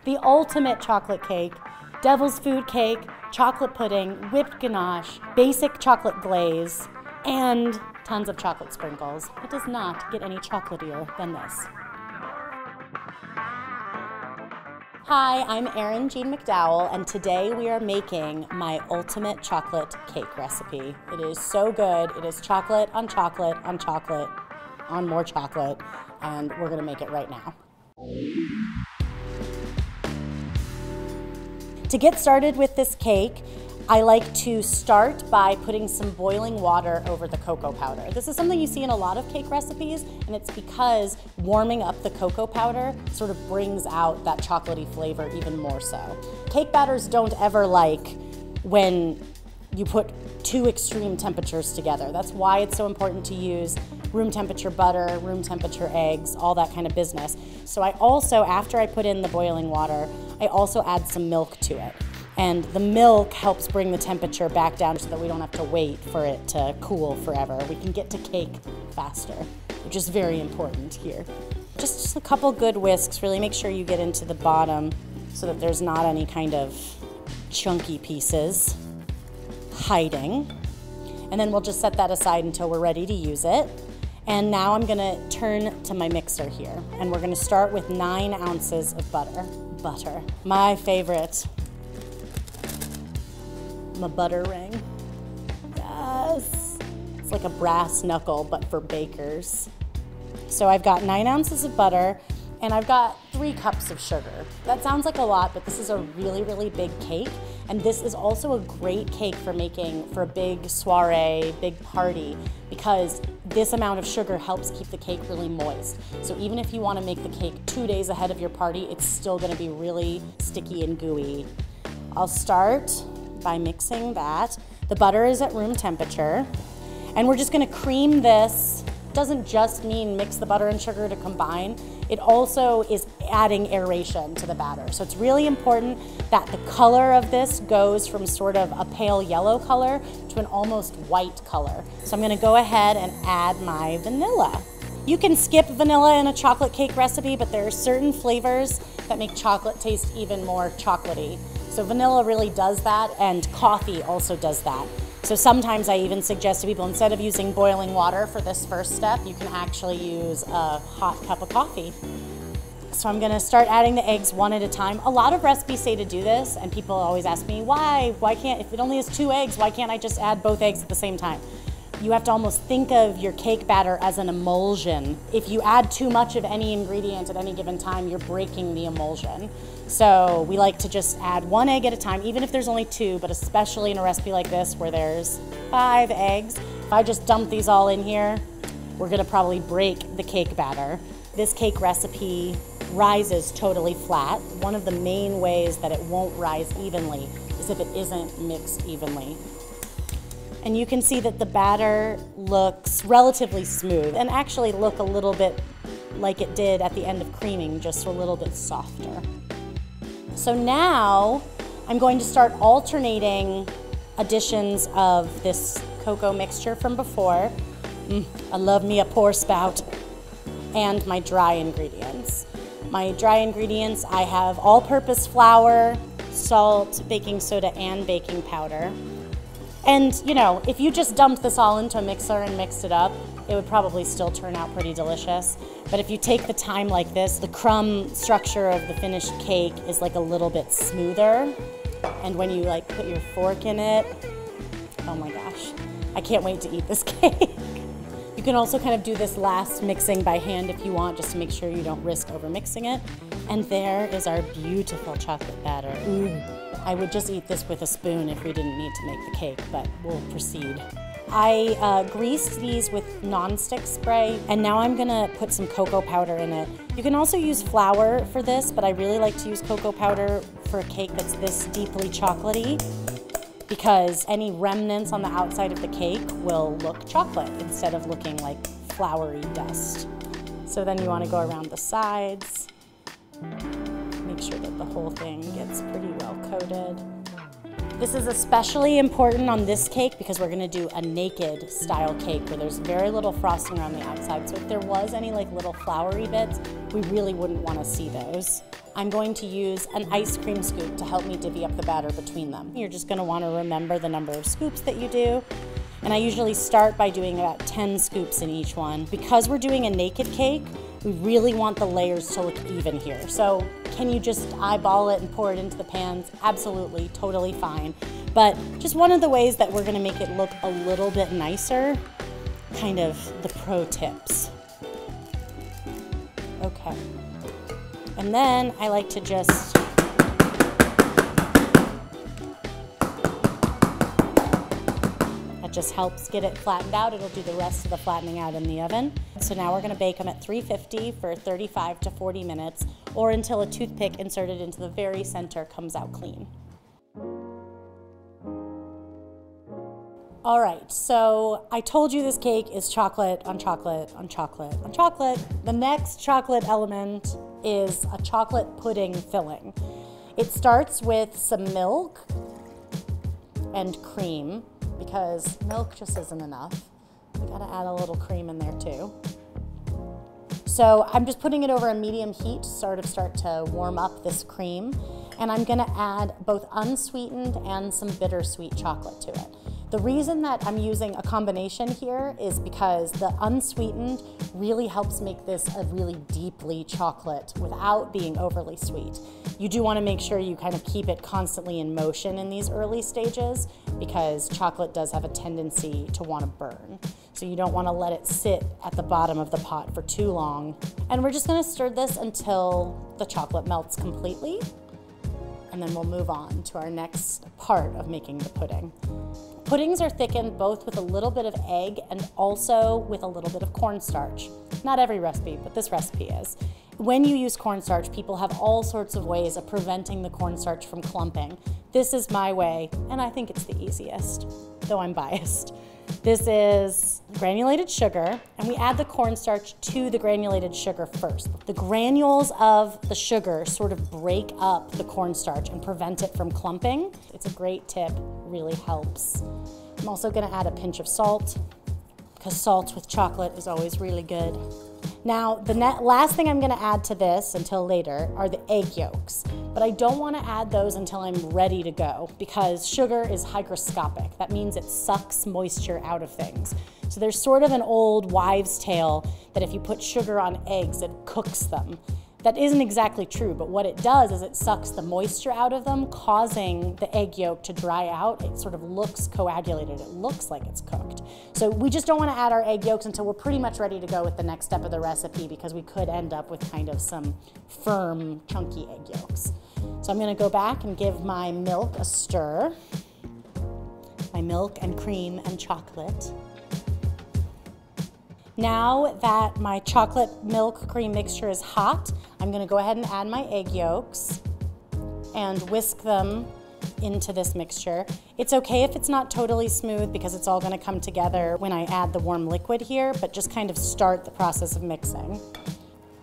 the ultimate chocolate cake, devil's food cake, chocolate pudding, whipped ganache, basic chocolate glaze, and tons of chocolate sprinkles. It does not get any chocolatier than this. Hi, I'm Erin McDowell, and today we are making my ultimate chocolate cake recipe. It is so good. It is chocolate on chocolate on chocolate on more chocolate, and we're gonna make it right now. To get started with this cake, I like to start by putting some boiling water over the cocoa powder. This is something you see in a lot of cake recipes, and it's because warming up the cocoa powder sort of brings out that chocolatey flavor even more so. Cake batters don't ever like when you put two extreme temperatures together. That's why it's so important to use room temperature butter, room temperature eggs, all that kind of business. So I also, after I put in the boiling water, I also add some milk to it. And the milk helps bring the temperature back down so that we don't have to wait for it to cool forever. We can get to cake faster, which is very important here. Just a couple good whisks, really make sure you get into the bottom so that there's not any kind of chunky pieces hiding. And then we'll just set that aside until we're ready to use it. And now I'm gonna turn to my mixer here, and we're gonna start with 9 ounces of butter. Butter, my favorite. My butter ring. Yes. It's like a brass knuckle, but for bakers. So I've got 9 ounces of butter, and I've got 3 cups of sugar. That sounds like a lot, but this is a really, really big cake. And this is also a great cake for making for a big soiree, big party, because this amount of sugar helps keep the cake really moist. So even if you want to make the cake 2 days ahead of your party, it's still going to be really sticky and gooey. I'll start by mixing that. The butter is at room temperature, and we're just going to cream this. Doesn't just mean mix the butter and sugar to combine. It also is adding aeration to the batter. So it's really important that the color of this goes from sort of a pale yellow color to an almost white color. So I'm gonna go ahead and add my vanilla. You can skip vanilla in a chocolate cake recipe, but there are certain flavors that make chocolate taste even more chocolatey. So vanilla really does that, and coffee also does that. So sometimes I even suggest to people, instead of using boiling water for this first step, you can actually use a hot cup of coffee. So I'm gonna start adding the eggs one at a time. A lot of recipes say to do this, and people always ask me, why can't, if it only has 2 eggs, why can't I just add both eggs at the same time? You have to almost think of your cake batter as an emulsion. If you add too much of any ingredient at any given time, you're breaking the emulsion. So we like to just add 1 egg at a time, even if there's only 2, but especially in a recipe like this where there's 5 eggs. If I just dump these all in here, we're gonna probably break the cake batter. This cake recipe rises totally flat. One of the main ways that it won't rise evenly is if it isn't mixed evenly. And you can see that the batter looks relatively smooth and actually look a little bit like it did at the end of creaming, just a little bit softer. So now I'm going to start alternating additions of this cocoa mixture from before. I love me a pour spout. And my dry ingredients. My dry ingredients, I have all-purpose flour, salt, baking soda, and baking powder. And you know, if you just dumped this all into a mixer and mixed it up, it would probably still turn out pretty delicious. But if you take the time like this, the crumb structure of the finished cake is like a little bit smoother. And when you like put your fork in it, oh my gosh, I can't wait to eat this cake. You can also kind of do this last mixing by hand if you want, just to make sure you don't risk over mixing it. And there is our beautiful chocolate batter. Ooh. I would just eat this with a spoon if we didn't need to make the cake, but we'll proceed. I greased these with nonstick spray, and now I'm gonna put some cocoa powder in it. You can also use flour for this, but I really like to use cocoa powder for a cake that's this deeply chocolatey, because any remnants on the outside of the cake will look chocolate instead of looking like floury dust. So then you want to go around the sides, make sure that the whole thing gets pretty well coated. This is especially important on this cake because we're gonna do a naked style cake where there's very little frosting around the outside. So if there was any like little floury bits, we really wouldn't wanna see those. I'm going to use an ice cream scoop to help me divvy up the batter between them. You're just going to want to remember the number of scoops that you do. And I usually start by doing about 10 scoops in each one. Because we're doing a naked cake, we really want the layers to look even here. So can you just eyeball it and pour it into the pans? Absolutely, totally fine. But just one of the ways that we're gonna make it look a little bit nicer, kind of the pro tips. Okay. And then I like to just just helps get it flattened out. It'll do the rest of the flattening out in the oven. So now we're gonna bake them at 350 for 35 to 40 minutes or until a toothpick inserted into the very center comes out clean. All right, so I told you this cake is chocolate on chocolate on chocolate on chocolate. The next chocolate element is a chocolate pudding filling. It starts with some milk and cream, because milk just isn't enough. We gotta add a little cream in there too. So I'm just putting it over a medium heat to sort of start to warm up this cream. And I'm gonna add both unsweetened and some bittersweet chocolate to it. The reason that I'm using a combination here is because the unsweetened really helps make this a really deeply chocolate without being overly sweet. You do want to make sure you kind of keep it constantly in motion in these early stages because chocolate does have a tendency to want to burn. So you don't want to let it sit at the bottom of the pot for too long. And we're just going to stir this until the chocolate melts completely. And then we'll move on to our next part of making the pudding. Puddings are thickened both with a little bit of egg and also with a little bit of cornstarch. Not every recipe, but this recipe is. When you use cornstarch, people have all sorts of ways of preventing the cornstarch from clumping. This is my way, and I think it's the easiest, though I'm biased. This is granulated sugar, and we add the cornstarch to the granulated sugar first. The granules of the sugar sort of break up the cornstarch and prevent it from clumping. It's a great tip, really helps. I'm also gonna add a pinch of salt, because salt with chocolate is always really good. Now, the last thing I'm gonna add to this until later are the egg yolks, but I don't wanna add those until I'm ready to go because sugar is hygroscopic. That means it sucks moisture out of things. So there's sort of an old wives' tale that if you put sugar on eggs, it cooks them. That isn't exactly true, but what it does is it sucks the moisture out of them, causing the egg yolk to dry out. It sort of looks coagulated. It looks like it's cooked. So we just don't want to add our egg yolks until we're pretty much ready to go with the next step of the recipe because we could end up with kind of some firm, chunky egg yolks. So I'm going to go back and give my milk a stir. My milk and cream and chocolate. Now that my chocolate milk cream mixture is hot, I'm gonna go ahead and add my egg yolks and whisk them into this mixture. It's okay if it's not totally smooth because it's all gonna come together when I add the warm liquid here, but just kind of start the process of mixing.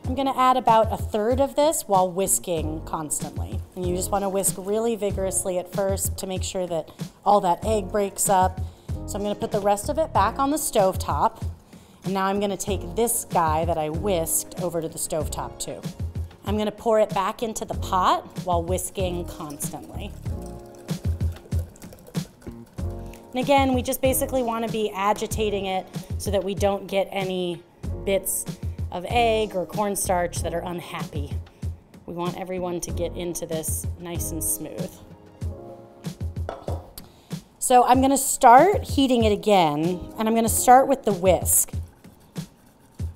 I'm gonna add about a third of this while whisking constantly. And you just wanna whisk really vigorously at first to make sure that all that egg breaks up. So I'm gonna put the rest of it back on the stovetop. And now I'm gonna take this guy that I whisked over to the stovetop too. I'm gonna pour it back into the pot while whisking constantly. And again, we just basically wanna be agitating it so that we don't get any bits of egg or cornstarch that are unhappy. We want everyone to get into this nice and smooth. So I'm gonna start heating it again, and I'm gonna start with the whisk.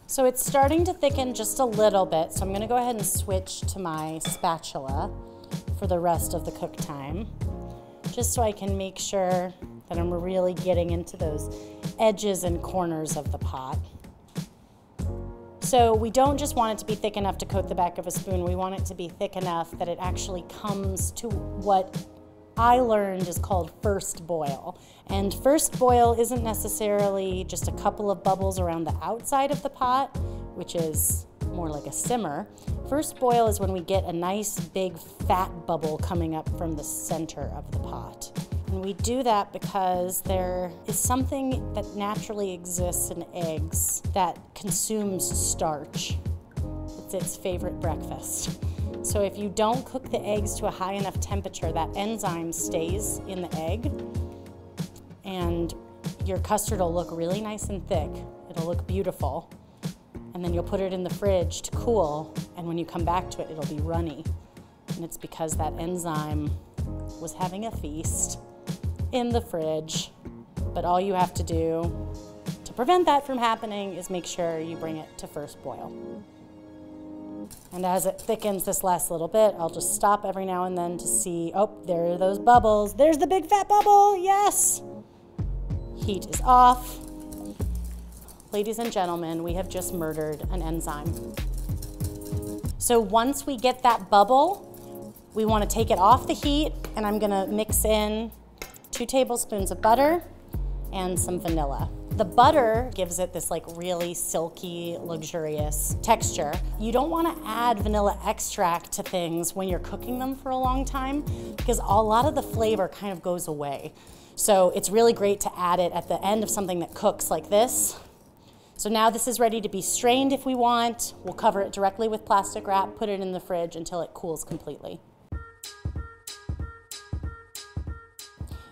So it's starting to thicken just a little bit, so I'm gonna go ahead and switch to my spatula for the rest of the cook time, just so I can make sure that I'm really getting into those edges and corners of the pot. So we don't just want it to be thick enough to coat the back of a spoon, we want it to be thick enough that it actually comes to what I learned is called first boil. And first boil isn't necessarily just a couple of bubbles around the outside of the pot, which is more like a simmer. First boil is when we get a nice big fat bubble coming up from the center of the pot. And we do that because there is something that naturally exists in eggs that consumes starch. It's its favorite breakfast. So if you don't cook the eggs to a high enough temperature, that enzyme stays in the egg and your custard will look really nice and thick. It'll look beautiful. And then you'll put it in the fridge to cool, and when you come back to it, it'll be runny. And it's because that enzyme was having a feast in the fridge. But all you have to do to prevent that from happening is make sure you bring it to first boil. And as it thickens this last little bit, I'll just stop every now and then to see, oh, there are those bubbles. There's the big fat bubble, yes! Heat is off. Ladies and gentlemen, we have just murdered an enzyme. So once we get that bubble, we want to take it off the heat, and I'm gonna mix in 2 tablespoons of butter and some vanilla. The butter gives it this like really silky, luxurious texture. You don't want to add vanilla extract to things when you're cooking them for a long time because a lot of the flavor kind of goes away. So it's really great to add it at the end of something that cooks like this. So now this is ready to be strained if we want. We'll cover it directly with plastic wrap, put it in the fridge until it cools completely.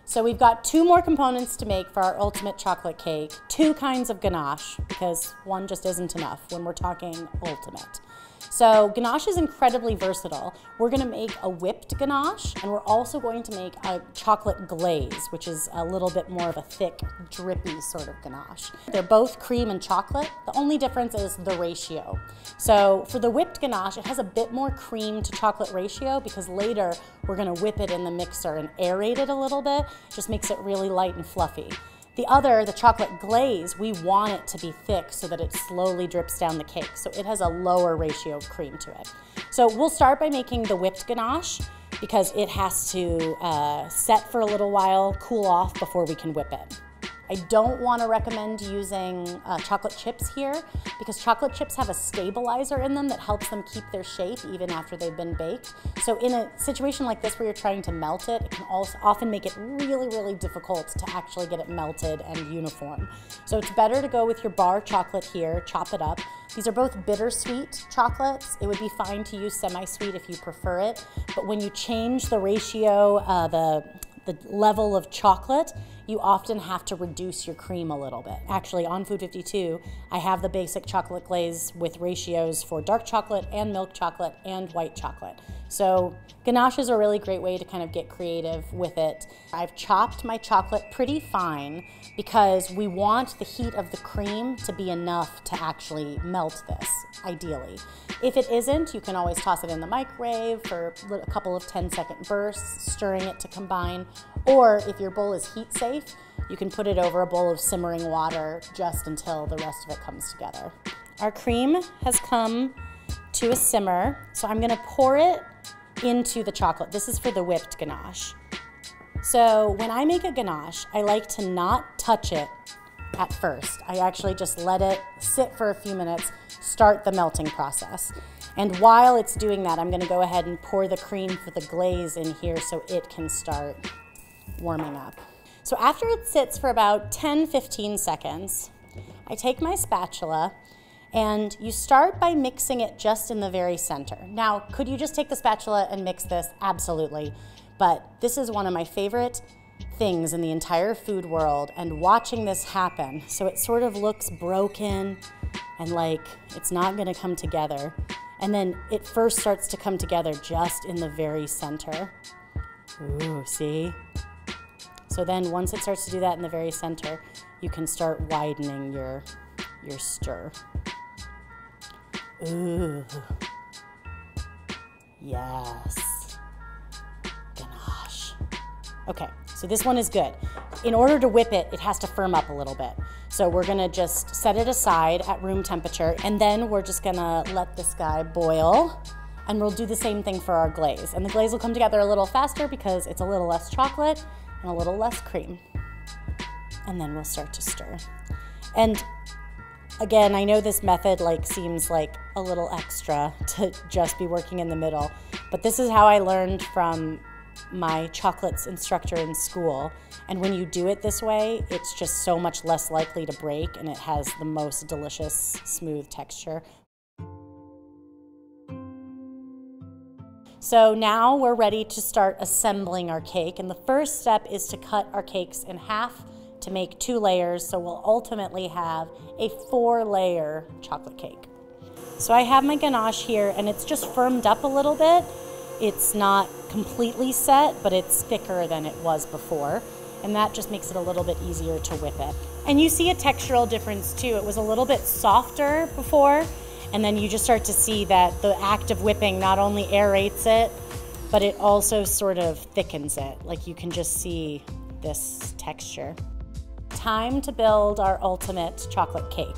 So we've got 2 more components to make for our ultimate chocolate cake. 2 kinds of ganache, because one just isn't enough when we're talking ultimate. So ganache is incredibly versatile. We're gonna make a whipped ganache, and we're also going to make a chocolate glaze, which is a little bit more of a thick, drippy sort of ganache. They're both cream and chocolate. The only difference is the ratio. So for the whipped ganache, it has a bit more cream to chocolate ratio because later we're gonna whip it in the mixer and aerate it a little bit. Just makes it really light and fluffy. The chocolate glaze, we want it to be thick so that it slowly drips down the cake. So it has a lower ratio of cream to it. So we'll start by making the whipped ganache because it has to set for a little while, cool off before we can whip it. I don't want to recommend using chocolate chips here because chocolate chips have a stabilizer in them that helps them keep their shape even after they've been baked. So in a situation like this where you're trying to melt it, it can also often make it really, really difficult to actually get it melted and uniform. So it's better to go with your bar chocolate here, chop it up. These are both bittersweet chocolates. It would be fine to use semi-sweet if you prefer it, but when you change the ratio, the level of chocolate, you often have to reduce your cream a little bit. Actually, on Food 52, I have the basic chocolate glaze with ratios for dark chocolate and milk chocolate and white chocolate. So ganache is a really great way to kind of get creative with it. I've chopped my chocolate pretty fine because we want the heat of the cream to be enough to actually melt this, ideally. If it isn't, you can always toss it in the microwave for a couple of 10-second bursts, stirring it to combine. Or if your bowl is heat safe, you can put it over a bowl of simmering water just until the rest of it comes together. Our cream has come to a simmer, so I'm gonna pour it into the chocolate. This is for the whipped ganache. So when I make a ganache, I like to not touch it at first. I actually just let it sit for a few minutes, start the melting process. And while it's doing that, I'm gonna go ahead and pour the cream for the glaze in here so it can start warming up. So after it sits for about 10-15 seconds, I take my spatula and you start by mixing it just in the very center. Now, could you just take the spatula and mix this? Absolutely. But this is one of my favorite things in the entire food world, and watching this happen, so it sort of looks broken and like it's not gonna come together. And then it first starts to come together just in the very center. Ooh, see? So then once it starts to do that in the very center, you can start widening your stir. Ooh. Yes. Ganache. Okay, so this one is good. In order to whip it, it has to firm up a little bit. So we're gonna just set it aside at room temperature, and then we're just gonna let this guy boil, and we'll do the same thing for our glaze. And the glaze will come together a little faster because it's a little less chocolate and a little less cream. And then we'll start to stir. And again, I know this method seems like a little extra to just be working in the middle, but this is how I learned from my chocolates instructor in school. And when you do it this way, it's just so much less likely to break, and it has the most delicious, smooth texture. So now we're ready to start assembling our cake. And the first step is to cut our cakes in half to make 2 layers. So we'll ultimately have a 4-layer chocolate cake. So I have my ganache here, and it's just firmed up a little bit. It's not completely set, but it's thicker than it was before. And that just makes it a little bit easier to whip it. And you see a textural difference too. It was a little bit softer before, and then you just start to see that the act of whipping not only aerates it, but it also sort of thickens it. Like you can just see this texture. Time to build our ultimate chocolate cake.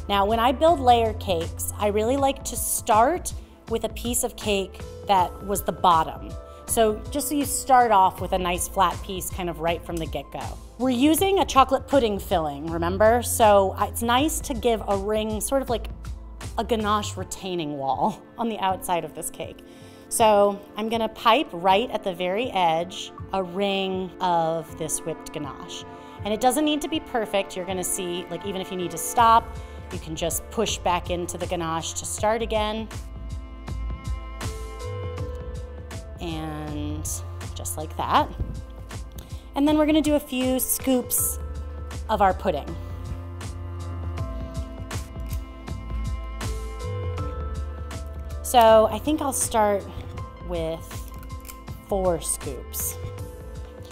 Now, when I build layer cakes, I really like to start with a piece of cake that was the bottom. So just so you start off with a nice flat piece kind of right from the get-go. We're using a chocolate pudding filling, remember? So it's nice to give a ring, sort of like a ganache retaining wall on the outside of this cake. So I'm gonna pipe right at the very edge a ring of this whipped ganache. And it doesn't need to be perfect. You're gonna see, like even if you need to stop, you can just push back into the ganache to start again. And just like that. And then we're gonna do a few scoops of our pudding. So I think I'll start with 4 scoops.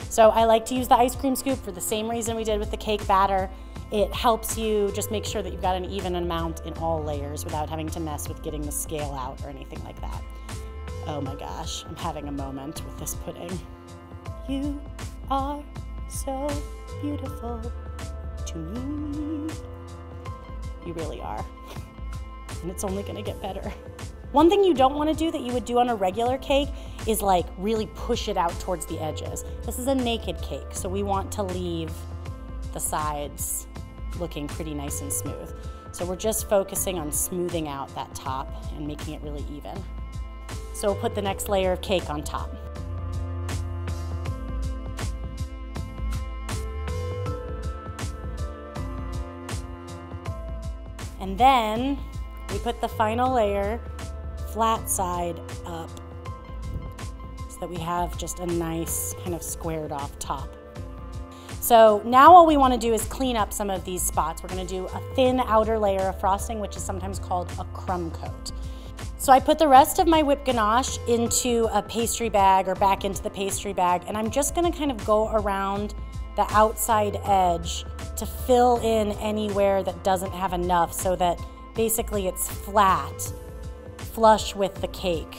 So I like to use the ice cream scoop for the same reason we did with the cake batter. It helps you just make sure that you've got an even amount in all layers without having to mess with getting the scale out or anything like that. Oh my gosh, I'm having a moment with this pudding. You are so beautiful to me. You really are. And it's only gonna get better. One thing you don't wanna do that you would do on a regular cake is like really push it out towards the edges. This is a naked cake, so we want to leave the sides looking pretty nice and smooth. So we're just focusing on smoothing out that top and making it really even. So we'll put the next layer of cake on top. And then we put the final layer flat side up so that we have just a nice kind of squared off top. So now all we want to do is clean up some of these spots. We're going to do a thin outer layer of frosting, which is sometimes called a crumb coat. So I put the rest of my whipped ganache into a pastry bag or back into the pastry bag, and I'm just going to kind of go around the outside edge to fill in anywhere that doesn't have enough so that basically it's flat, flush with the cake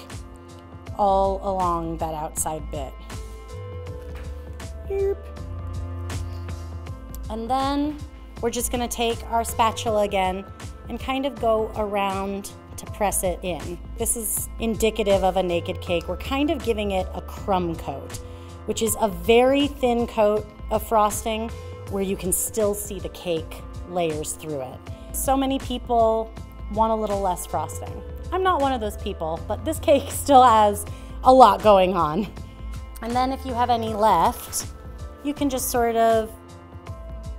all along that outside bit. And then we're just gonna take our spatula again and kind of go around to press it in. This is indicative of a naked cake. We're kind of giving it a crumb coat, which is a very thin coat of frosting where you can still see the cake layers through it. So many people want a little less frosting. I'm not one of those people, but this cake still has a lot going on. And then if you have any left, you can just sort of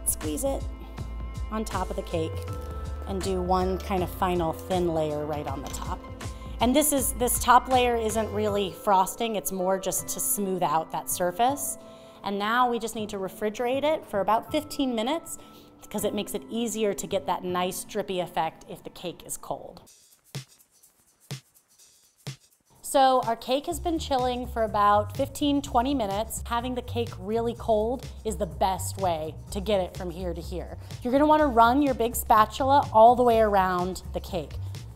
squeeze it on top of the cake and do one kind of final thin layer right on the top. And this top layer isn't really frosting, it's more just to smooth out that surface. And now we just need to refrigerate it for about 15 minutes because it makes it easier to get that nice drippy effect if the cake is cold. So our cake has been chilling for about 15-20 minutes. Having the cake really cold is the best way to get it from here to here. You're gonna wanna run your big spatula all the way around the cake,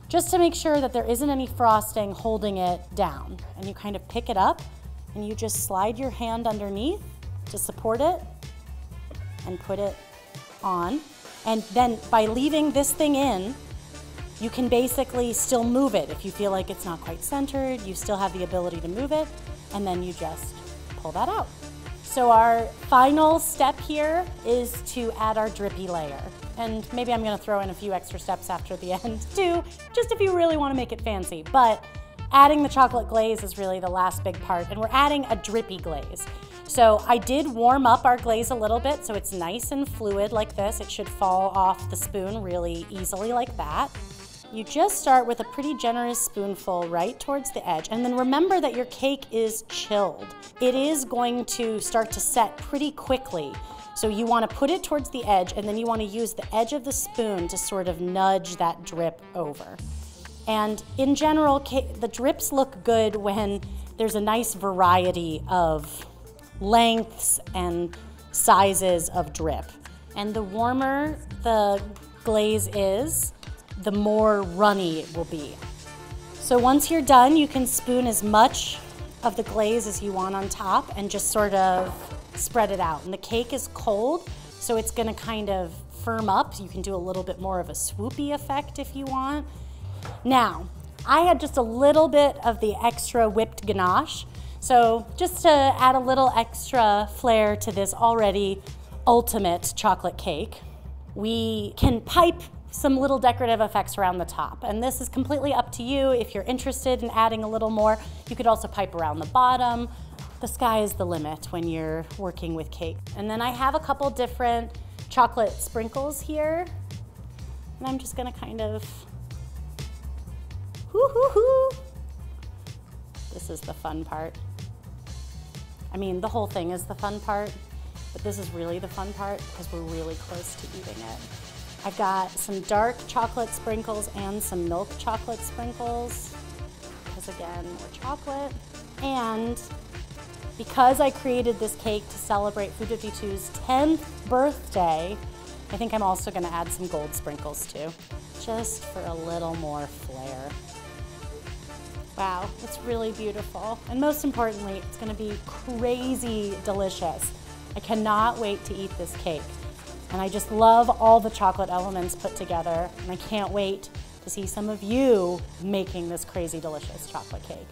just to make sure that there isn't any frosting holding it down. And you kind of pick it up and you just slide your hand underneath to support it and put it on. And then by leaving this thing in, you can basically still move it. If you feel like it's not quite centered, you still have the ability to move it, and then you just pull that out. So our final step here is to add our drippy layer. And maybe I'm gonna throw in a few extra steps after the end too, just if you really wanna make it fancy. But adding the chocolate glaze is really the last big part, and we're adding a drippy glaze. So I did warm up our glaze a little bit so it's nice and fluid like this. It should fall off the spoon really easily like that. You just start with a pretty generous spoonful right towards the edge, and then remember that your cake is chilled. It is going to start to set pretty quickly. So you want to put it towards the edge, and then you want to use the edge of the spoon to sort of nudge that drip over. And in general, the drips look good when there's a nice variety of lengths and sizes of drip. And the warmer the glaze is, the more runny it will be. So once you're done, you can spoon as much of the glaze as you want on top and just sort of spread it out. And the cake is cold, so it's gonna kind of firm up. You can do a little bit more of a swoopy effect if you want. Now, I had just a little bit of the extra whipped ganache. So just to add a little extra flair to this already ultimate chocolate cake, we can pipe some little decorative effects around the top. And this is completely up to you. If you're interested in adding a little more, you could also pipe around the bottom. The sky is the limit when you're working with cake. And then I have a couple different chocolate sprinkles here. And I'm just gonna kind of, hoo-hoo-hoo. This is the fun part. I mean, the whole thing is the fun part, but this is really the fun part because we're really close to eating it. I've got some dark chocolate sprinkles and some milk chocolate sprinkles, because again, we're chocolate. And because I created this cake to celebrate Food 52's 10th birthday, I think I'm also gonna add some gold sprinkles too, just for a little more flair. Wow, it's really beautiful. And most importantly, it's gonna be crazy delicious. I cannot wait to eat this cake. And I just love all the chocolate elements put together, and I can't wait to see some of you making this crazy delicious chocolate cake.